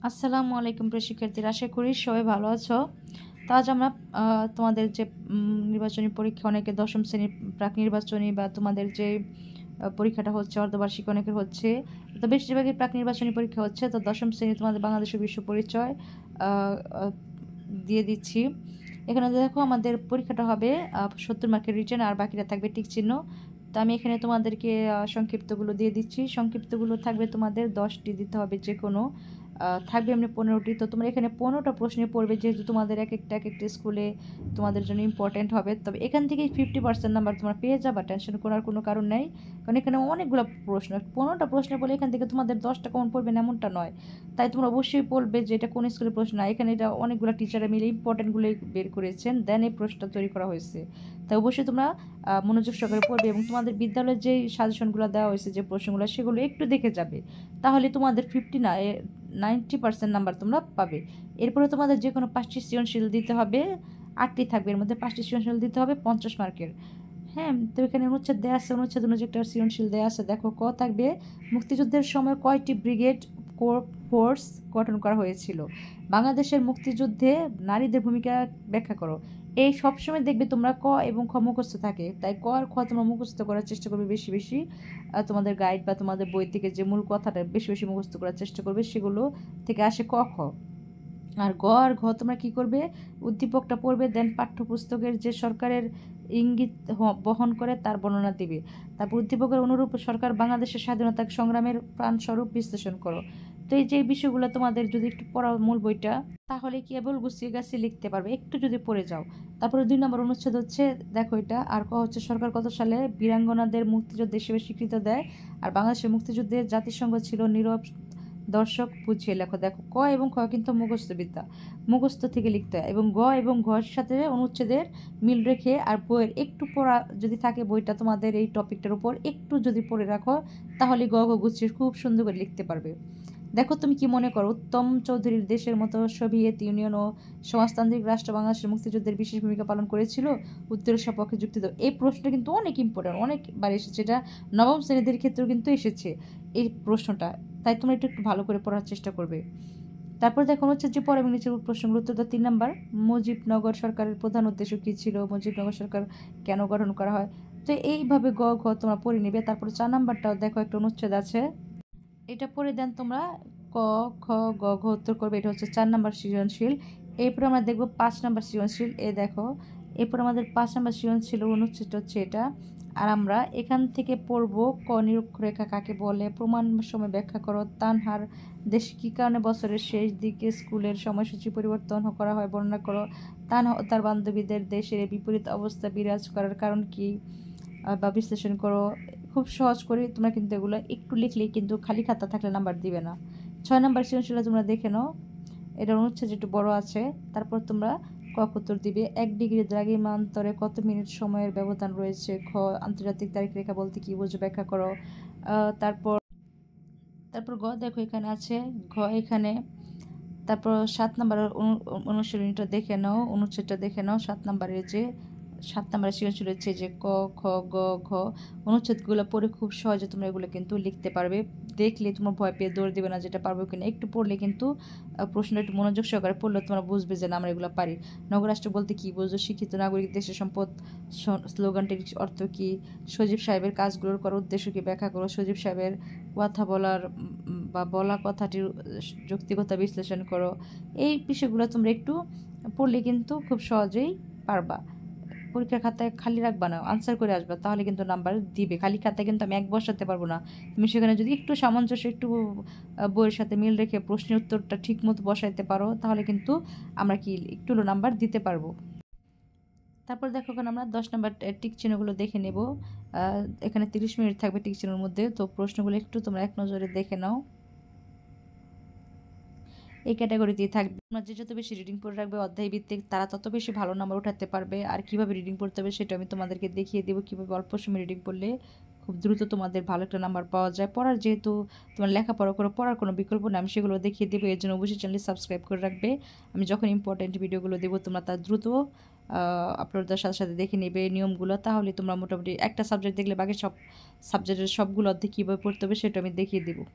আসসালামু আলাইকুম প্রিয় শিক্ষার্থীরা, আশা করি সবাই ভালো আছো। তো আজ আমরা তোমাদের যে নির্বাচনী পরীক্ষা, অনেকে দশম শ্রেণীর প্রাক নির্বাচনী বা তোমাদের যে পরীক্ষাটা হচ্ছে অর্ধবার্ষিক অনেকের হচ্ছে, তো বেশিরভাগই প্রাক নির্বাচনী পরীক্ষা হচ্ছে। তো দশম শ্রেণী তোমাদের বাংলাদেশের বিশ্ব পরিচয় দিয়ে দিচ্ছি। এখানে দেখো আমাদের পরীক্ষাটা হবে 70 মার্কের রিটেন, আর বাকিটা থাকবে টিক চিহ্ন। তো আমি এখানে তোমাদেরকে সংক্ষিপ্তগুলো দিয়ে দিচ্ছি। সংক্ষিপ্তগুলো থাকবে তোমাদের 10টি দিতে হবে, যে কোনো থাকবে এমনি 15টি। তো তোমরা এখানে 15টা প্রশ্নে পড়বে, যেহেতু তোমাদের এক একটা স্কুলে তোমাদের জন্য ইম্পর্টেন্ট হবে। তবে এখান থেকেই 50% নাম্বার তোমরা পেয়ে যাবা, টেনশন করার কোনো কারণ নেই। কারণ এখানে অনেকগুলো প্রশ্ন, 15টা প্রশ্নে বলে এখান থেকে তোমাদের 10টা কমন পড়বে না এমনটা নয়। তাই তোমরা অবশ্যই বলবে যে এটা কোন স্কুলের প্রশ্ন। এখানে এটা অনেকগুলো টিচাররা মিলে ইম্পর্টেন্টগুলোই বের করেছেন, দেন এই প্রশ্নটা তৈরি করা হয়েছে। তাই অবশ্যই তোমরা মনোযোগ সহকারে পড়বে এবং তোমাদের বিদ্যালয়ের যে সাজেশনগুলো দেওয়া হয়েছে, যে প্রশ্নগুলো, সেগুলো একটু দেখে যাবে। তাহলে তোমাদের 90% নাম্বার তোমরা পাবে। এরপরে তোমাদের যে কোনো 5টি সৃজনশীল দিতে হবে, 8টি থাকবে, এর মধ্যে 5টি সৃজনশীল দিতে হবে 50 মার্কের। হ্যাঁ, তো এখানে অনুচ্ছেদ দেওয়া আছে, অনুচ্ছেদ অনুযায়ী একটা সৃজনশীল দেওয়া আছে। দেখো, ক থাকবে মুক্তিযুদ্ধের সময় কয়টি ব্রিগেড ফোর্স গঠন করা হয়েছিল? বাংলাদেশের মুক্তিযুদ্ধে নারীদের ভূমিকা ব্যাখ্যা করো। এই সবসময় দেখবে তোমরা ক এবং খ মুখস্থ থাকে, তাই ক আর খ তোমরা মুখস্থ করার চেষ্টা করবে বেশি বেশি। তোমাদের গাইড বা তোমাদের বই থেকে যে মূল কথাটা বেশি বেশি মুখস্থ করার চেষ্টা করবে, সেগুলো থেকে আসে ক খ। আর গ আর ঘ তোমরা কী করবে, উদ্দীপকটা পড়বে, দেন পাঠ্যপুস্তকের যে সরকারের ইঙ্গিত বহন করে তার বর্ণনা দিবে। তারপর উদ্দীপকের অনুরূপ সরকার বাংলাদেশের স্বাধীনতা সংগ্রামের প্রাণস্বরূপ বিশ্লেষণ করো। তো এই যে বিষয়গুলো তোমাদের যদি একটু পড়াও মূল বইটা, তাহলে কেবল গুছিয়ে গাছিয়ে লিখতে পারবে, একটু যদি পড়ে যাও। তারপরে 2 নম্বর অনুচ্ছেদ হচ্ছে, দেখো এটা, আর ক হচ্ছে সরকার কত সালে বীরাঙ্গনাদের মুক্তিযুদ্ধ হিসেবে স্বীকৃত দেয়, আর বাংলাদেশের মুক্তিযুদ্ধে জাতিসংঘ ছিল নীরব দর্শক, বুঝিয়ে লেখো। দেখো, ক এবং খ কিন্তু মুখস্থবিদ্যা, মুখস্থ থেকে লিখতে হয়, এবং গ এবং ঘর সাথে অনুচ্ছেদের মিল রেখে আর বইয়ের একটু পড়া যদি থাকে, বইটা তোমাদের এই টপিকটার উপর একটু যদি পড়ে রাখো, তাহলে গ ঘ গুছিয়ে খুব সুন্দর করে লিখতে পারবে। দেখো, তুমি কি মনে করো উত্তম চৌধুরীর দেশের মতো সোভিয়েত ইউনিয়ন ও সমাজতান্ত্রিক রাষ্ট্র বাংলাদেশের মুক্তিযুদ্ধের বিশেষ ভূমিকা পালন করেছিল? উত্তরের সপক্ষে যুক্তি দাও। এই প্রশ্নটা কিন্তু অনেক ইম্পর্টেন্ট, অনেকবার এসেছে, এটা নবম শ্রেণীদের ক্ষেত্রেও কিন্তু এসেছে এই প্রশ্নটা। তাই তোমরা একটু ভালো করে পড়ার চেষ্টা করবে। তারপর দেখো হচ্ছে যে পরে এবং নিচের প্রশ্নগুলো উত্তর দাও। 3 নাম্বার, মুজিবনগর সরকারের প্রধান উদ্দেশ্য কী ছিল? মুজিবনগর সরকার কেন গঠন করা হয়? তো এইভাবে গ ঘ তোমরা পড়ে নেবে। তারপর 4 নাম্বারটাও দেখো, একটা অনুচ্ছেদ আছে, এটা পড়ে দেন তোমরা ক খ গ ঘ উত্তর করবে। এটা হচ্ছে 4 নাম্বার সৃজনশীল। এরপর আমরা দেখব 5 নাম্বার সৃজনশীল। দেখো, এরপর আমাদের 5 নাম্বার সৃজনশীল অনুচ্ছেদ হচ্ছে এটা। আর আমরা এখান থেকে পড়ব, ক নিরক্ষরেখা কাকে বলে? প্রমাণ সময় ব্যাখ্যা করো। তানহার দেশে কী কারণে বছরের শেষ দিকে স্কুলের সময়সূচি পরিবর্তন করা হয় বর্ণনা করো। তানহা ও তার বান্ধবীদের দেশের বিপরীত অবস্থা বিরাজ করার কারণ কি বা বিশ্লেষণ করো। খুব সহজ করে তোমরা কিন্তু এগুলো একটু লিখলেই কিন্তু, খালি খাতা থাকলে নাম্বার দিবে না। 6 নাম্বার সৃজনশীল তোমরা দেখে নাও, এটা অনুচ্ছেদ একটু বড় আছে। তারপর তোমরা ক উত্তর দিবে। 1 ডিগ্রি দ্রাঘিমান্তরে কত মিনিট সময়ের ব্যবধান রয়েছে? খ আন্তর্জাতিক তারিখ রেখা বলতে কি বোঝো, ব্যাখ্যা করো। তারপর তারপর গ দেখো এখানে আছে, ঘ এখানে। তারপর 7 নাম্বার অনুশীলনীটা দেখে নাও, অনুচ্ছেদটা দেখে নাও। 7 নাম্বারের যে 7 নাম্বারের সৃজনশীল হচ্ছে যে ক খ গ ঘ। অনুচ্ছেদগুলো পড়ে খুব সহজে তোমরা এগুলো কিন্তু লিখতে পারবে। দেখলে তোমরা ভয় পেয়ে দৌড় দেবে না যেটা পারবো কিনা, একটু পড়লে কিন্তু প্রশ্নটা একটু মনোযোগ সহকারে পড়লে তোমরা বুঝবে যে না, আমরা এগুলো পারি। নগরাষ্ট্র বলতে কী বোঝো? শিক্ষিত নাগরিক দেশের সম্পদ স্লোগানটির অর্থ কী? সজীব সাহেবের কাজগুলোর করার উদ্দেশ্য কী, ব্যাখ্যা করো। সজীব সাহেবের কথা বলার বা বলা কথাটির যৌক্তিকতা বিশ্লেষণ করো। এই বিষয়গুলো তোমরা একটু পড়লে কিন্তু খুব সহজেই পারবা। পরীক্ষার খাতায় খালি রাখবা না, আনসার করে আসবা, তাহলে কিন্তু নাম্বার দিবে। খালি খাতায় কিন্তু আমি 1 বসাতে পারবো না। তুমি সেখানে যদি একটু সামঞ্জস্য, একটু বইয়ের সাথে মিল রেখে প্রশ্নের উত্তরটা ঠিক মতো বসাইতে পারো, তাহলে কিন্তু আমরা কি একটু নাম্বার দিতে পারবো। তারপর দেখো, এখন আমরা 10 নাম্বার টিক চিহ্নগুলো দেখে নেব। এখানে 30 মিনিট থাকবে টিক চিহ্নের মধ্যে, তো প্রশ্নগুলো একটু তোমরা এক নজরে দেখে নাও। এই ক্যাটাগরিতেই থাকবে। তোমরা যে যত বেশি রিডিং পড়ে রাখবে অধ্যায় ভিত্তিক, তারা তত বেশি ভালো নাম্বার উঠাতে পারবে। আর কিভাবে রিডিং পড়তে হবে সেটা আমি তোমাদেরকে দেখিয়ে দেবো, কিভাবে অল্প সময় রিডিং পড়লে খুব দ্রুত তোমাদের ভালো একটা নাম্বার পাওয়া যায়। পড়ার যেহেতু তোমার লেখাপড়া করে পড়ার কোনো বিকল্প না, আমি সেগুলো দেখিয়ে দেবো। এর জন্য অবশ্যই চ্যানেলটি সাবস্ক্রাইব করে রাখবে। আমি যখন ইম্পর্টেন্ট ভিডিওগুলো দেবো তোমরা তার দ্রুত আপলোড দেওয়ার সাথে সাথে দেখে নেবে নিয়মগুলো, তাহলে তোমরা মোটামুটি একটা সাবজেক্ট দেখলে বাকি সব সাবজেক্টের সবগুলো অর্ধেক কীভাবে পড়তে হবে সেটা আমি দেখিয়ে দেবো।